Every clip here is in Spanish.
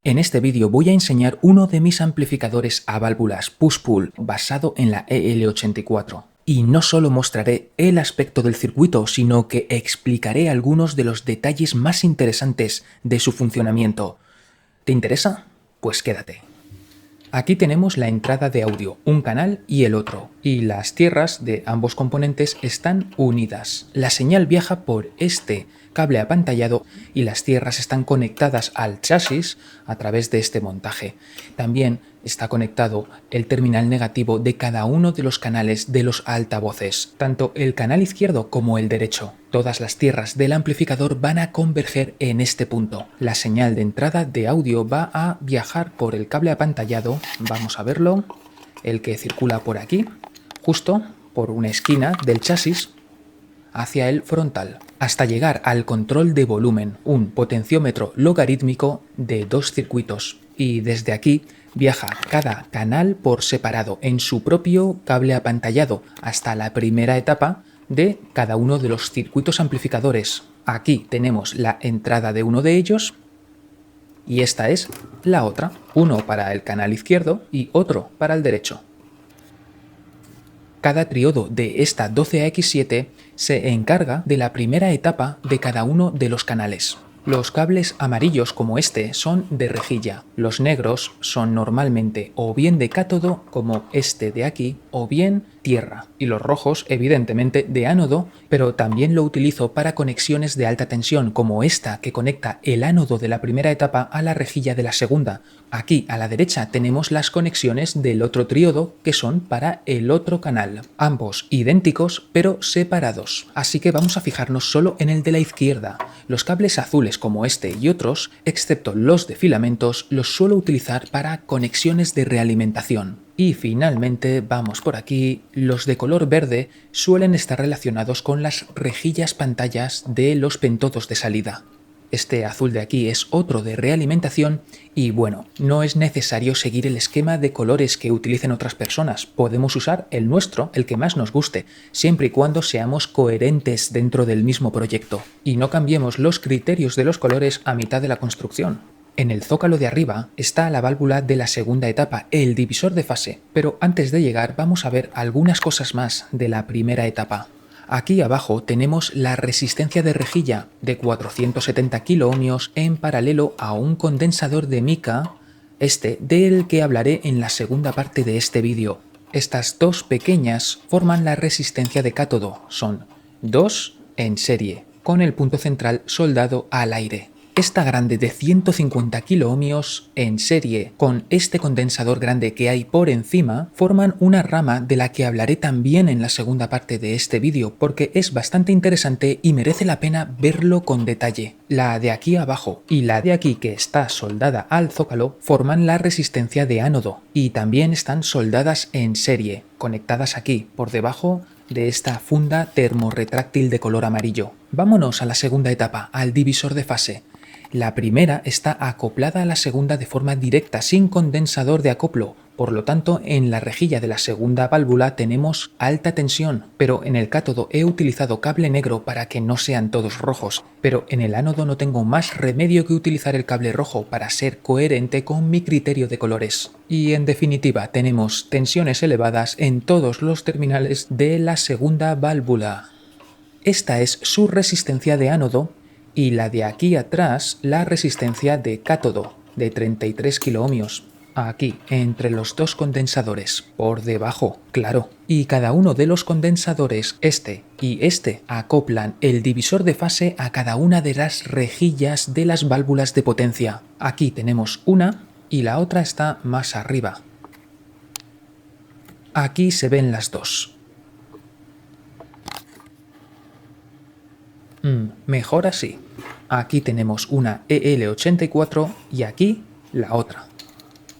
En este vídeo voy a enseñar uno de mis amplificadores a válvulas push-pull basado en la EL84. Y no solo mostraré el aspecto del circuito, sino que explicaré algunos de los detalles más interesantes de su funcionamiento. ¿Te interesa? Pues quédate. Aquí tenemos la entrada de audio, un canal y el otro, y las tierras de ambos componentes están unidas. La señal viaja por este cable apantallado y las tierras están conectadas al chasis a través de este montaje. También está conectado el terminal negativo de cada uno de los canales de los altavoces, tanto el canal izquierdo como el derecho. Todas las tierras del amplificador van a converger en este punto. La señal de entrada de audio va a viajar por el cable apantallado, vamos a verlo, el que circula por aquí, justo por una esquina del chasis, hacia el frontal, hasta llegar al control de volumen, un potenciómetro logarítmico de 2 circuitos, y desde aquí viaja cada canal por separado en su propio cable apantallado hasta la primera etapa de cada uno de los circuitos amplificadores. Aquí tenemos la entrada de uno de ellos y esta es la otra, uno para el canal izquierdo y otro para el derecho. Cada triodo de esta 12AX7 se encarga de la primera etapa de cada uno de los canales. Los cables amarillos como este son de rejilla, los negros son normalmente o bien de cátodo como este de aquí o bien tierra, y los rojos evidentemente de ánodo, pero también lo utilizo para conexiones de alta tensión como esta que conecta el ánodo de la primera etapa a la rejilla de la segunda. Aquí a la derecha tenemos las conexiones del otro triodo que son para el otro canal, ambos idénticos pero separados, así que vamos a fijarnos solo en el de la izquierda. Los cables azules como este y otros, excepto los de filamentos, los suelo utilizar para conexiones de realimentación. Y finalmente, vamos por aquí, los de color verde suelen estar relacionados con las rejillas pantallas de los pentodos de salida. Este azul de aquí es otro de realimentación y bueno, no es necesario seguir el esquema de colores que utilicen otras personas, podemos usar el nuestro, el que más nos guste, siempre y cuando seamos coherentes dentro del mismo proyecto y no cambiemos los criterios de los colores a mitad de la construcción. En el zócalo de arriba está la válvula de la segunda etapa, el divisor de fase, pero antes de llegar vamos a ver algunas cosas más de la primera etapa. Aquí abajo tenemos la resistencia de rejilla de 470 kiloohmios en paralelo a un condensador de mica, del que hablaré en la segunda parte de este vídeo. Estas dos pequeñas forman la resistencia de cátodo, son dos en serie, con el punto central soldado al aire. Esta grande de 150 kiloohmios en serie con este condensador grande que hay por encima forman una rama de la que hablaré también en la segunda parte de este vídeo porque es bastante interesante y merece la pena verlo con detalle. La de aquí abajo y la de aquí que está soldada al zócalo forman la resistencia de ánodo y también están soldadas en serie, conectadas aquí por debajo de esta funda termorretráctil de color amarillo. Vámonos a la segunda etapa, al divisor de fase. La primera está acoplada a la segunda de forma directa, sin condensador de acoplo, por lo tanto en la rejilla de la segunda válvula tenemos alta tensión, pero en el cátodo he utilizado cable negro para que no sean todos rojos, pero en el ánodo no tengo más remedio que utilizar el cable rojo para ser coherente con mi criterio de colores. Y en definitiva tenemos tensiones elevadas en todos los terminales de la segunda válvula. Esta es su resistencia de ánodo y la de aquí atrás la resistencia de cátodo de 33 kiloohmios. Aquí, entre los dos condensadores, por debajo, claro. Y cada uno de los condensadores, este y este, acoplan el divisor de fase a cada una de las rejillas de las válvulas de potencia. Aquí tenemos una y la otra está más arriba. Aquí se ven las dos. Mejor así. Aquí tenemos una EL84 y aquí la otra.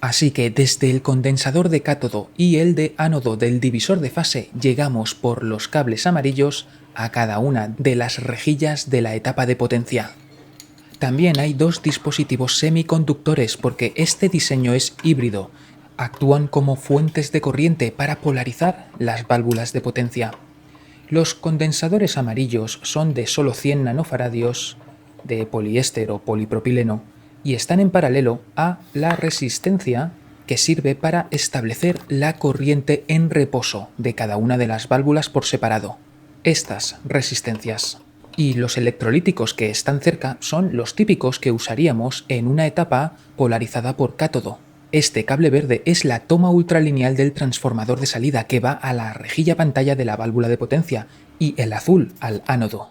Así que desde el condensador de cátodo y el de ánodo del divisor de fase llegamos por los cables amarillos a cada una de las rejillas de la etapa de potencia. También hay dos dispositivos semiconductores porque este diseño es híbrido. Actúan como fuentes de corriente para polarizar las válvulas de potencia. Los condensadores amarillos son de solo 100 nanofaradios de poliéster o polipropileno y están en paralelo a la resistencia que sirve para establecer la corriente en reposo de cada una de las válvulas por separado. Estas resistencias y los electrolíticos que están cerca son los típicos que usaríamos en una etapa polarizada por cátodo. Este cable verde es la toma ultralineal del transformador de salida que va a la rejilla pantalla de la válvula de potencia y el azul al ánodo.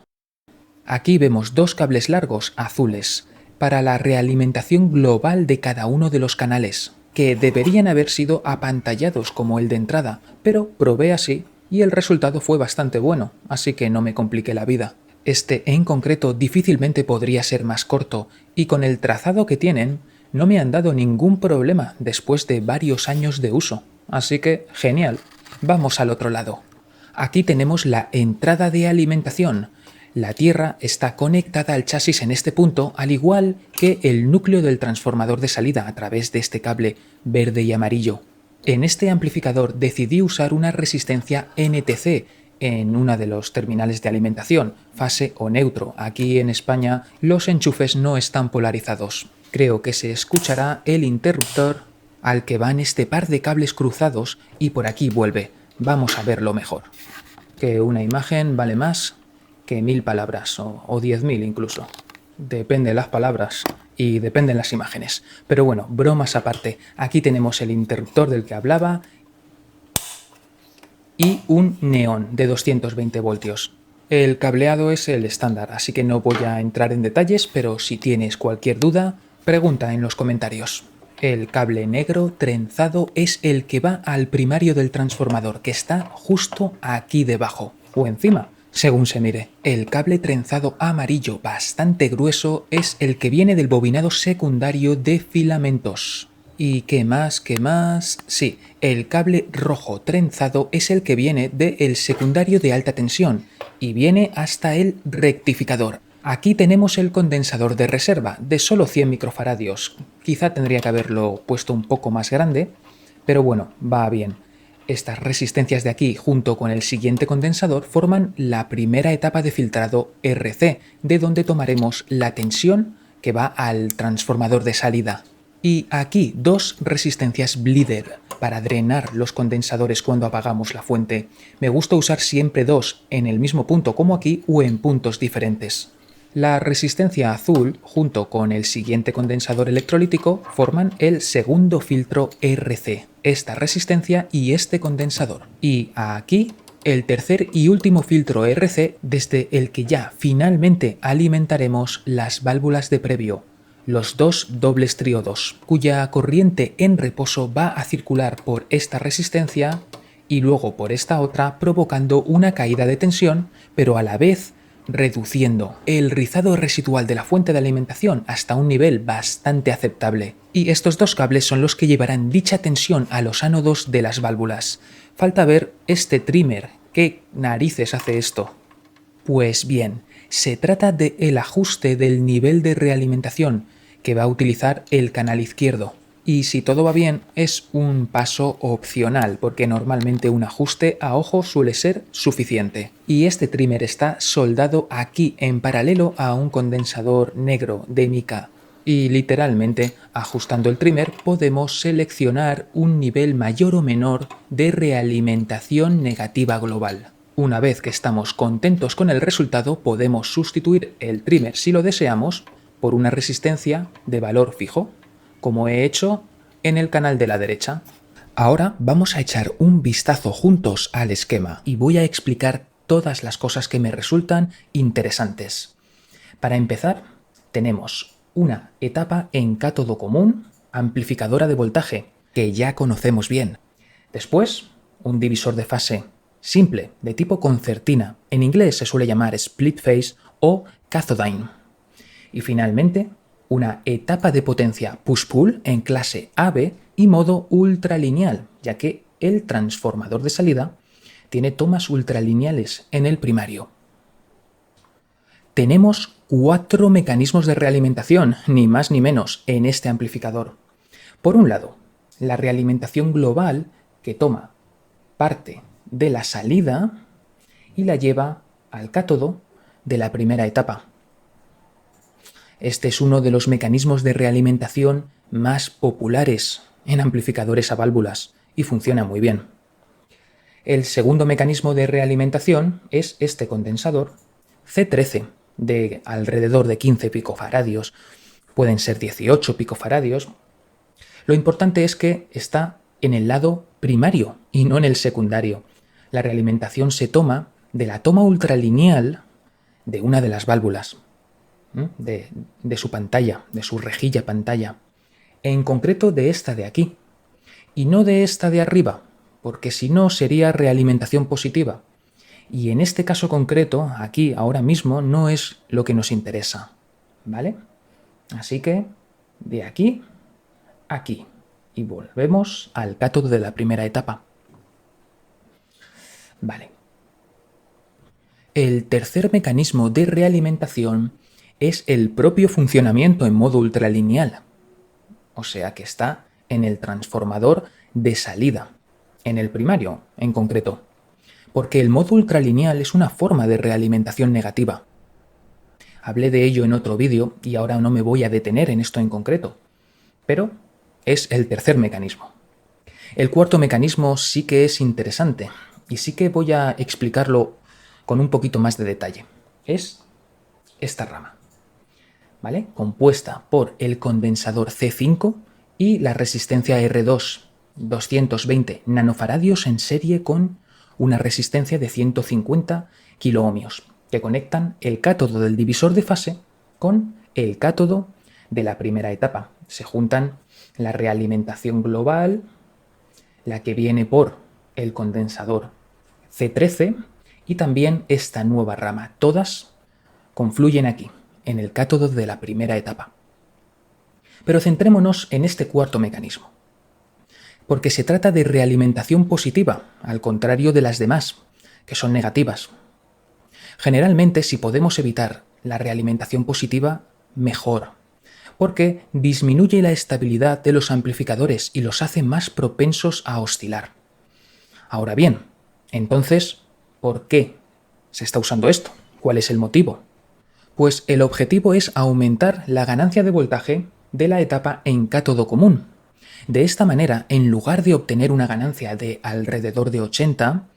Aquí vemos dos cables largos azules para la realimentación global de cada uno de los canales, que deberían haber sido apantallados como el de entrada, pero probé así y el resultado fue bastante bueno, así que no me compliqué la vida. Este en concreto difícilmente podría ser más corto y con el trazado que tienen no me han dado ningún problema después de varios años de uso, así que genial. Vamos al otro lado. Aquí tenemos la entrada de alimentación. La tierra está conectada al chasis en este punto, al igual que el núcleo del transformador de salida a través de este cable verde y amarillo. En este amplificador decidí usar una resistencia NTC en una de los terminales de alimentación, fase o neutro. Aquí en España los enchufes no están polarizados. Creo que se escuchará el interruptor al que van este par de cables cruzados y por aquí vuelve. Vamos a verlo mejor. Que una imagen vale más que 1000 palabras o 10.000 incluso. Depende las palabras y dependen las imágenes. Pero bueno, bromas aparte. Aquí tenemos el interruptor del que hablaba y un neón de 220 voltios. El cableado es el estándar, así que no voy a entrar en detalles, pero si tienes cualquier duda, pregunta en los comentarios. El cable negro trenzado es el que va al primario del transformador, que está justo aquí debajo, o encima, según se mire. El cable trenzado amarillo bastante grueso es el que viene del bobinado secundario de filamentos. ¿Y qué más? ¿Qué más? Sí, el cable rojo trenzado es el que viene del secundario de alta tensión y viene hasta el rectificador. Aquí tenemos el condensador de reserva de solo 100 microfaradios. Quizá tendría que haberlo puesto un poco más grande, pero bueno, va bien. Estas resistencias de aquí, junto con el siguiente condensador, forman la primera etapa de filtrado RC, de donde tomaremos la tensión que va al transformador de salida. Y aquí dos resistencias bleeder para drenar los condensadores cuando apagamos la fuente. Me gusta usar siempre dos en el mismo punto como aquí o en puntos diferentes. La resistencia azul, junto con el siguiente condensador electrolítico, forman el segundo filtro RC, esta resistencia y este condensador. Y aquí, el tercer y último filtro RC, desde el que ya finalmente alimentaremos las válvulas de previo, los dos dobles triodos, cuya corriente en reposo va a circular por esta resistencia y luego por esta otra, provocando una caída de tensión, pero a la vez reduciendo el rizado residual de la fuente de alimentación hasta un nivel bastante aceptable. Y estos dos cables son los que llevarán dicha tensión a los ánodos de las válvulas. Falta ver este trimmer. ¿Qué narices hace esto? Pues bien, se trata del ajuste del nivel de realimentación que va a utilizar el canal izquierdo. Y si todo va bien, es un paso opcional, porque normalmente un ajuste a ojo suele ser suficiente. Y este trimmer está soldado aquí en paralelo a un condensador negro de mica. Y literalmente, ajustando el trimmer, podemos seleccionar un nivel mayor o menor de realimentación negativa global. Una vez que estamos contentos con el resultado, podemos sustituir el trimmer si lo deseamos por una resistencia de valor fijo, como he hecho en el canal de la derecha. Ahora vamos a echar un vistazo juntos al esquema y voy a explicar todas las cosas que me resultan interesantes. Para empezar, tenemos una etapa en cátodo común, amplificadora de voltaje, que ya conocemos bien. Después, un divisor de fase simple, de tipo concertina. En inglés se suele llamar split phase o cathodine. Y finalmente, una etapa de potencia push-pull en clase AB y modo ultralineal, ya que el transformador de salida tiene tomas ultralineales en el primario. Tenemos 4 mecanismos de realimentación, ni más ni menos, en este amplificador. Por un lado, la realimentación global, que toma parte de la salida y la lleva al cátodo de la primera etapa. Este es uno de los mecanismos de realimentación más populares en amplificadores a válvulas y funciona muy bien. El segundo mecanismo de realimentación es este condensador C13 de alrededor de 15 picofaradios, pueden ser 18 picofaradios. Lo importante es que está en el lado primario y no en el secundario. La realimentación se toma de la toma ultralineal de una de las válvulas, de su pantalla, de su rejilla pantalla, en concreto de esta de aquí, y no de esta de arriba, porque si no sería realimentación positiva. Y en este caso concreto, aquí, ahora mismo, no es lo que nos interesa, ¿vale? Así que, de aquí, aquí, y volvemos al cátodo de la primera etapa. Vale. El tercer mecanismo de realimentación es el propio funcionamiento en modo ultralineal, o sea que está en el transformador de salida, en el primario en concreto, porque el modo ultralineal es una forma de realimentación negativa. Hablé de ello en otro vídeo y ahora no me voy a detener en esto en concreto, pero es el tercer mecanismo. El cuarto mecanismo sí que es interesante y sí que voy a explicarlo con un poquito más de detalle. Es esta rama, ¿vale? Compuesta por el condensador C5 y la resistencia R2, 220 nanofaradios en serie con una resistencia de 150 kiloohmios, que conectan el cátodo del divisor de fase con el cátodo de la primera etapa. Se juntan la realimentación global, la que viene por el condensador C13 y también esta nueva rama. Todas confluyen aquí, en el cátodo de la primera etapa. Pero centrémonos en este cuarto mecanismo, porque se trata de realimentación positiva, al contrario de las demás, que son negativas. Generalmente, si podemos evitar la realimentación positiva, mejor, porque disminuye la estabilidad de los amplificadores y los hace más propensos a oscilar. Ahora bien, entonces, ¿por qué se está usando esto? ¿Cuál es el motivo? Pues el objetivo es aumentar la ganancia de voltaje de la etapa en cátodo común. De esta manera, en lugar de obtener una ganancia de alrededor de 80,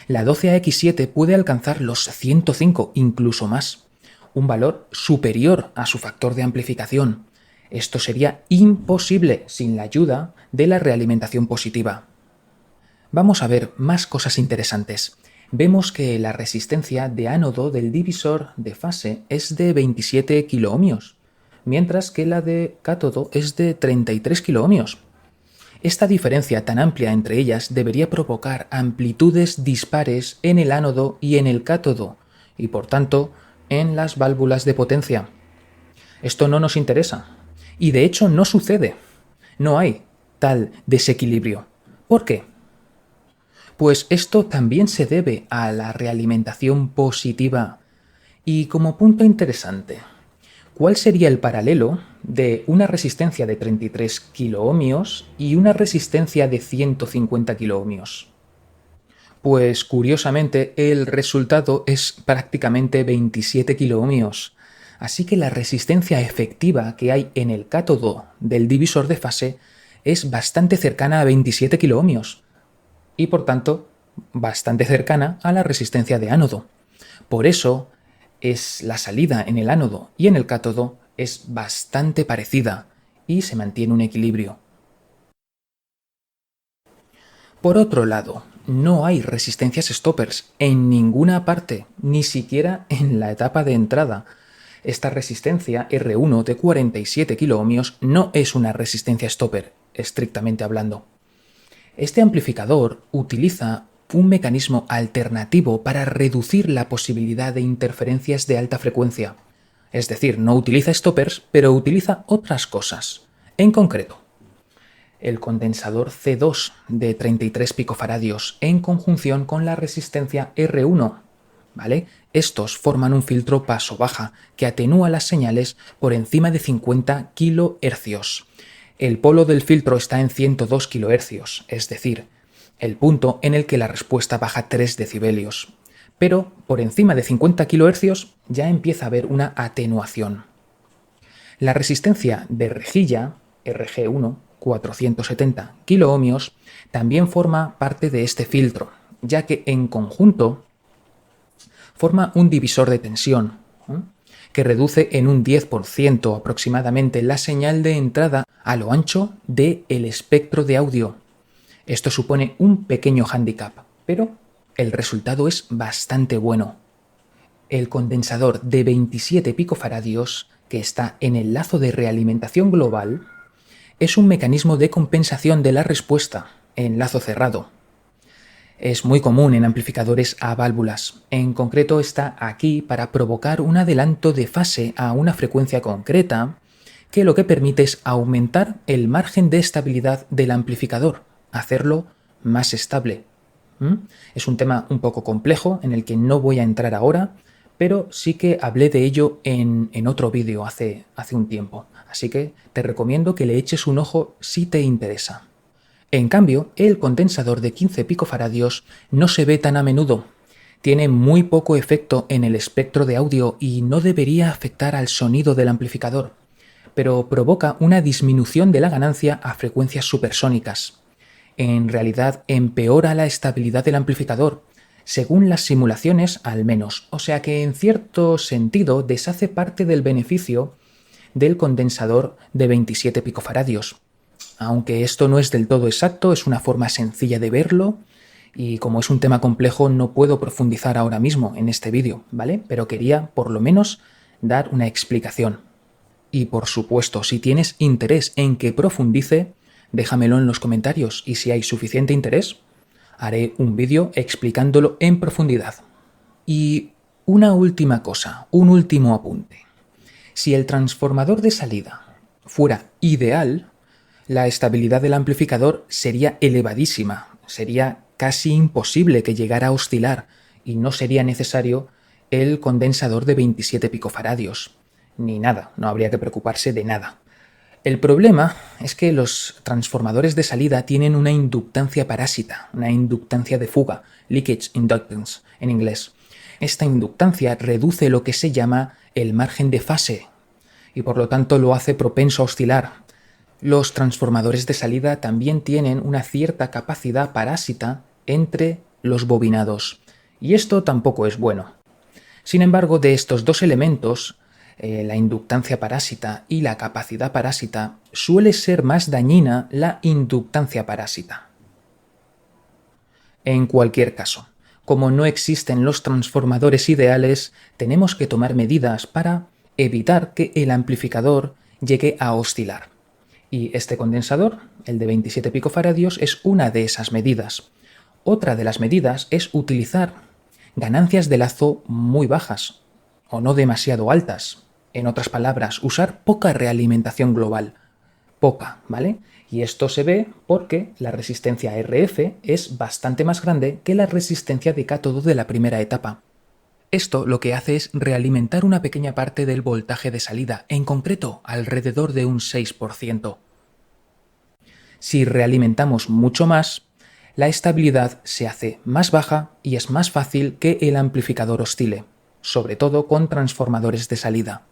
la 12AX7 puede alcanzar los 105, incluso más, un valor superior a su factor de amplificación. Esto sería imposible sin la ayuda de la realimentación positiva. Vamos a ver más cosas interesantes. Vemos que la resistencia de ánodo del divisor de fase es de 27 kiloohmios, mientras que la de cátodo es de 33 kiloohmios. Esta diferencia tan amplia entre ellas debería provocar amplitudes dispares en el ánodo y en el cátodo, y por tanto en las válvulas de potencia. Esto no nos interesa, y de hecho no sucede. No hay tal desequilibrio. ¿Por qué? Pues esto también se debe a la realimentación positiva. Y como punto interesante, ¿cuál sería el paralelo de una resistencia de 33 kiloohmios y una resistencia de 150 kiloohmios? Pues curiosamente el resultado es prácticamente 27 kiloohmios, así que la resistencia efectiva que hay en el cátodo del divisor de fase es bastante cercana a 27 kiloohmios y por tanto bastante cercana a la resistencia de ánodo. Por eso es la salida en el ánodo y en el cátodo es bastante parecida y se mantiene un equilibrio. Por otro lado, no hay resistencias stoppers en ninguna parte, ni siquiera en la etapa de entrada. Esta resistencia R1 de 47 kiloohmios no es una resistencia stopper, estrictamente hablando. Este amplificador utiliza un mecanismo alternativo para reducir la posibilidad de interferencias de alta frecuencia. Es decir, no utiliza stoppers, pero utiliza otras cosas. En concreto, el condensador C2 de 33 picofaradios en conjunción con la resistencia R1, ¿vale? Estos forman un filtro paso-baja que atenúa las señales por encima de 50 kHz. El polo del filtro está en 102 kHz, es decir, el punto en el que la respuesta baja 3 decibelios. Pero por encima de 50 kHz ya empieza a haber una atenuación. La resistencia de rejilla, RG1, 470 kiloohmios, también forma parte de este filtro, ya que en conjunto forma un divisor de tensión, que reduce en un 10% aproximadamente la señal de entrada a lo ancho del espectro de audio. Esto supone un pequeño hándicap, pero el resultado es bastante bueno. El condensador de 27 picofaradios, que está en el lazo de realimentación global, es un mecanismo de compensación de la respuesta en lazo cerrado. Es muy común en amplificadores a válvulas. En concreto está aquí para provocar un adelanto de fase a una frecuencia concreta, que lo que permite es aumentar el margen de estabilidad del amplificador, hacerlo más estable. Es un tema un poco complejo en el que no voy a entrar ahora, pero sí que hablé de ello en otro vídeo hace un tiempo. Así que te recomiendo que le eches un ojo si te interesa. En cambio, el condensador de 15 picofaradios no se ve tan a menudo. Tiene muy poco efecto en el espectro de audio y no debería afectar al sonido del amplificador, pero provoca una disminución de la ganancia a frecuencias supersónicas. En realidad empeora la estabilidad del amplificador, según las simulaciones al menos, o sea que en cierto sentido deshace parte del beneficio del condensador de 27 picofaradios. Aunque esto no es del todo exacto, es una forma sencilla de verlo y como es un tema complejo no puedo profundizar ahora mismo en este vídeo, ¿vale? Pero quería por lo menos dar una explicación. Y por supuesto, si tienes interés en que profundice, déjamelo en los comentarios y si hay suficiente interés, haré un vídeo explicándolo en profundidad. Y una última cosa, un último apunte. Si el transformador de salida fuera ideal, la estabilidad del amplificador sería elevadísima, sería casi imposible que llegara a oscilar y no sería necesario el condensador de 27 picofaradios. Ni nada, no habría que preocuparse de nada. El problema es que los transformadores de salida tienen una inductancia parásita, una inductancia de fuga, leakage inductance en inglés. Esta inductancia reduce lo que se llama el margen de fase y por lo tanto lo hace propenso a oscilar. Los transformadores de salida también tienen una cierta capacidad parásita entre los bobinados, y esto tampoco es bueno. Sin embargo, de estos dos elementos, la inductancia parásita y la capacidad parásita, suele ser más dañina la inductancia parásita. En cualquier caso, como no existen los transformadores ideales, tenemos que tomar medidas para evitar que el amplificador llegue a oscilar. Y este condensador, el de 27 picofaradios, es una de esas medidas. Otra de las medidas es utilizar ganancias de lazo muy bajas o no demasiado altas. En otras palabras, usar poca realimentación global. Poca, ¿vale? Y esto se ve porque la resistencia RF es bastante más grande que la resistencia de cátodo de la primera etapa. Esto lo que hace es realimentar una pequeña parte del voltaje de salida, en concreto alrededor de un 6%. Si realimentamos mucho más, la estabilidad se hace más baja y es más fácil que el amplificador oscile, sobre todo con transformadores de salida.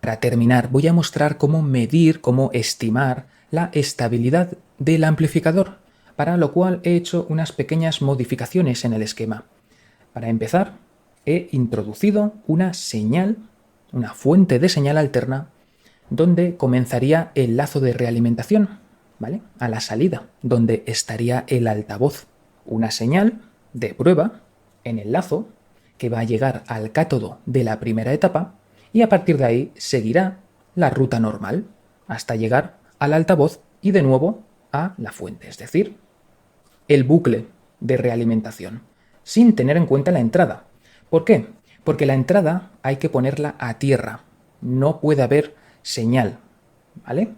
Para terminar, voy a mostrar cómo medir, cómo estimar la estabilidad del amplificador, para lo cual he hecho unas pequeñas modificaciones en el esquema. Para empezar, he introducido una señal, una fuente de señal alterna, donde comenzaría el lazo de realimentación, ¿vale? A la salida, donde estaría el altavoz. Una señal de prueba en el lazo que va a llegar al cátodo de la primera etapa y a partir de ahí seguirá la ruta normal hasta llegar al altavoz y de nuevo a la fuente, es decir, el bucle de realimentación, sin tener en cuenta la entrada. ¿Por qué? Porque la entrada hay que ponerla a tierra, no puede haber señal, ¿vale?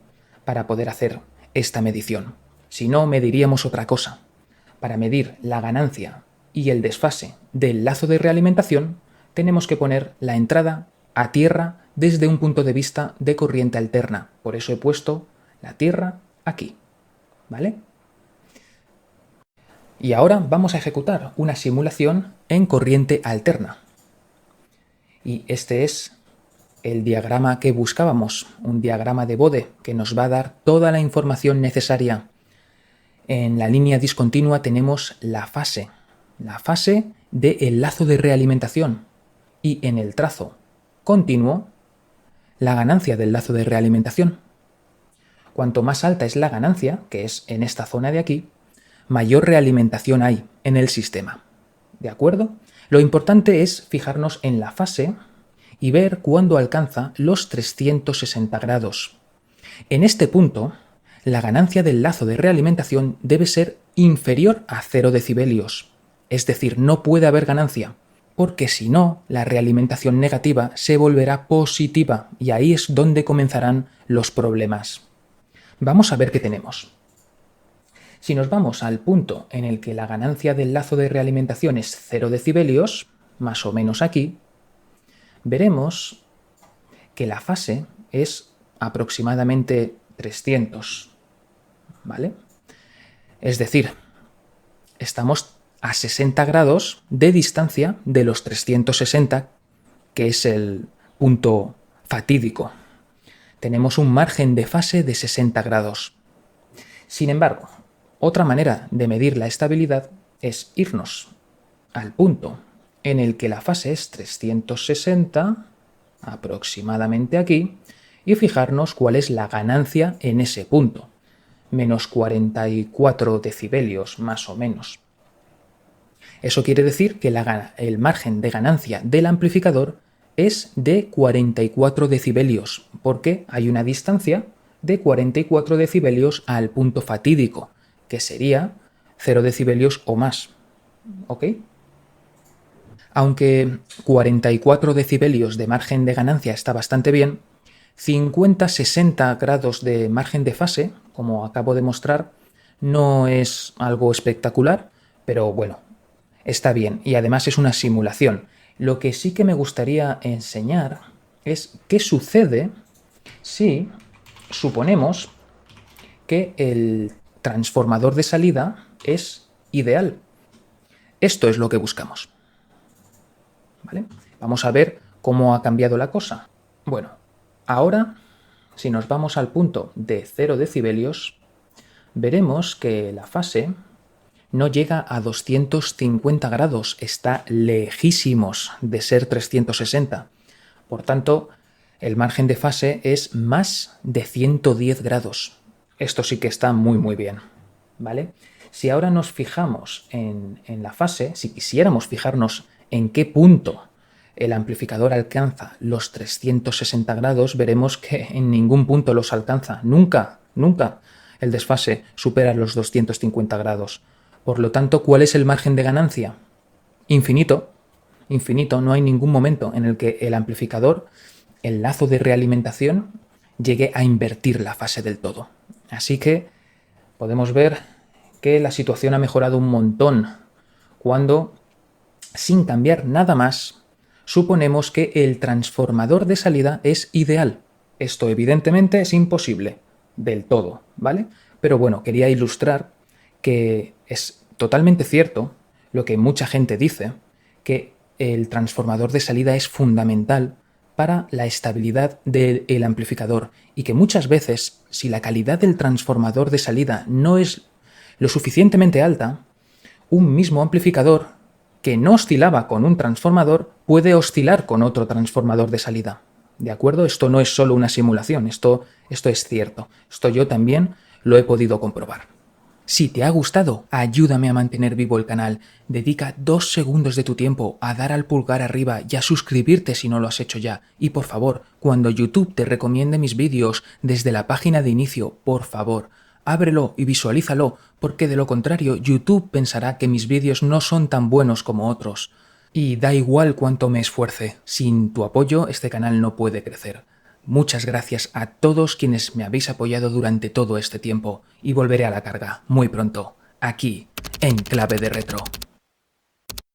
Para poder hacer esta medición. Si no, mediríamos otra cosa. Para medir la ganancia y el desfase del lazo de realimentación, tenemos que poner la entrada a tierra desde un punto de vista de corriente alterna. Por eso he puesto la tierra aquí, ¿vale? Y ahora vamos a ejecutar una simulación en corriente alterna. Y este es el diagrama que buscábamos, un diagrama de Bode que nos va a dar toda la información necesaria. En la línea discontinua tenemos la fase del lazo de realimentación, y en el trazo continuo la ganancia del lazo de realimentación. Cuanto más alta es la ganancia, que es en esta zona de aquí, mayor realimentación hay en el sistema. ¿De acuerdo? Lo importante es fijarnos en la fase y ver cuándo alcanza los 360 grados. En este punto, la ganancia del lazo de realimentación debe ser inferior a 0 decibelios. Es decir, no puede haber ganancia, porque si no, la realimentación negativa se volverá positiva y ahí es donde comenzarán los problemas. Vamos a ver qué tenemos. Si nos vamos al punto en el que la ganancia del lazo de realimentación es 0 decibelios, más o menos aquí, veremos que la fase es aproximadamente 300, ¿vale? Es decir, estamos a 60 grados de distancia de los 360, que es el punto fatídico. Tenemos un margen de fase de 60 grados. Sin embargo, otra manera de medir la estabilidad es irnos al punto en el que la fase es 360, aproximadamente aquí, y fijarnos cuál es la ganancia en ese punto. Menos 44 decibelios, más o menos. Eso quiere decir que el margen de ganancia del amplificador es de 44 decibelios, porque hay una distancia de 44 decibelios al punto fatídico, que sería 0 decibelios o más. ¿Ok? Aunque 44 decibelios de margen de ganancia está bastante bien, 50-60 grados de margen de fase, como acabo de mostrar, no es algo espectacular, pero bueno, está bien y además es una simulación. Lo que sí que me gustaría enseñar es qué sucede si suponemos que el transformador de salida es ideal. Esto es lo que buscamos. ¿Vale? Vamos a ver cómo ha cambiado la cosa. Bueno, ahora, si nos vamos al punto de 0 decibelios, veremos que la fase no llega a 250 grados, está lejísimos de ser 360. Por tanto, el margen de fase es más de 110 grados. Esto sí que está muy bien, ¿vale? Si ahora nos fijamos en la fase, si quisiéramos fijarnos en qué punto el amplificador alcanza los 360 grados, veremos que en ningún punto los alcanza. Nunca el desfase supera los 250 grados. Por lo tanto, ¿cuál es el margen de ganancia? Infinito. Infinito. No hay ningún momento en el que el amplificador, el lazo de realimentación, llegue a invertir la fase del todo. Así que podemos ver que la situación ha mejorado un montón cuando, sin cambiar nada más, suponemos que el transformador de salida es ideal. Esto evidentemente es imposible del todo, ¿vale? Pero bueno, quería ilustrar que es totalmente cierto lo que mucha gente dice, que el transformador de salida es fundamental para la estabilidad del amplificador y que muchas veces, si la calidad del transformador de salida no es lo suficientemente alta, un mismo amplificador que no oscilaba con un transformador puede oscilar con otro transformador de salida. ¿De acuerdo? Esto no es solo una simulación, esto es cierto. Esto yo también lo he podido comprobar. Si te ha gustado, ayúdame a mantener vivo el canal. Dedica 2 segundos de tu tiempo a dar al pulgar arriba y a suscribirte si no lo has hecho ya. Y por favor, cuando YouTube te recomiende mis vídeos desde la página de inicio, por favor, ábrelo y visualízalo, porque de lo contrario YouTube pensará que mis vídeos no son tan buenos como otros. Y da igual cuánto me esfuerce, sin tu apoyo este canal no puede crecer. Muchas gracias a todos quienes me habéis apoyado durante todo este tiempo y volveré a la carga muy pronto, aquí, en Clave de Retro.